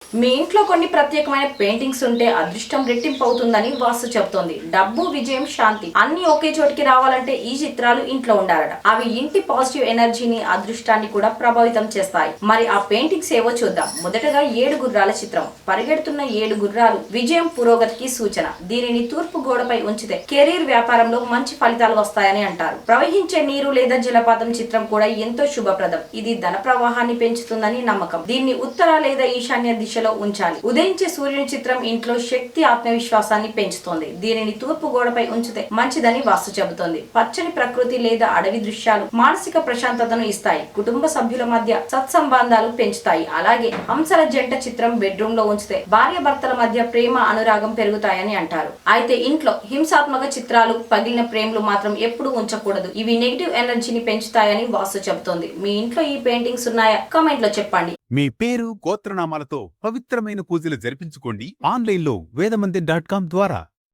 మీ ఇంట్లో కొన్ని ప్రత్యేకమైన పెయింటింగ్స్ ఉంటే అదృష్టం రెట్టింపు అవుతుందని వాస్తు చెబుతోంది. డబ్బు, విజయం, శాంతి అన్ని ఒకే చోటికి రావాలంటే ఈ చిత్రాలు ఇంట్లో ఉండాలట. అవి ఇంటి పాజిటివ్ ఎనర్జీని, అదృష్టాన్ని కూడా ప్రభావితం చేస్తాయి. మరి ఆ పెయింటింగ్స్ ఏవో చూద్దాం. మొదటగా 7 గుర్రాల చిత్రం. పరిగెడుతున్న 7 గుర్రాలు విజయం, పురోగతికి సూచన. దీనిని తూర్పు గోడపై ఉంచితే కెరీర్, వ్యాపారంలో మంచి ఫలితాలు వస్తాయని అంటారు. ప్రవహించే నీరు లేదా జలపాతం చిత్రం కూడా ఎంతో శుభప్రదం. ఇది ధన ప్రవాహాన్ని పెంచుతుందని నమ్మకం. దీన్ని ఉత్తర లేదా ఈశాన్య దిశలో ఉంచాలి. ఉదయించే సూర్యుని చిత్రం ఇంట్లో శక్తి, ఆత్మవిశ్వాసాన్ని పెంచుతోంది. దీనిని తూర్పు గోడపై ఉంచితే మంచిదని వాస్తు చెబుతోంది. పచ్చని ప్రకృతి లేదా అడవి దృశ్యాలు మానసిక ప్రశాంతతను ఇస్తాయి. కుటుంబ సభ్యుల మధ్య సత్సంబంధాలు పెంచుతాయి. అలాగే హంసల జంట చిత్రం బెడ్రూమ్ లో ఉంచితే భార్య భర్తల మధ్య ప్రేమ, అనురాగం పెరుగుతాయని అంటారు. అయితే ఇంట్లో హింసాత్మక చిత్రాలు, పగిలిన ప్రేమలు మాత్రం ఎప్పుడూ ఉంచకూడదు. ఇవి నెగిటివ్ ఎనర్జీని పెంచుతాయని వాస్తు చెబుతోంది. మీ ఇంట్లో ఈ పెయింటింగ్స్ ఉన్నాయా? కామెంట్ లో చెప్పండి. మీ పేరు, గోత్రనామాలతో పవిత్రమైన పూజలు జరిపించుకోండి ఆన్లైన్లో వేదమందిర్.com ద్వారా.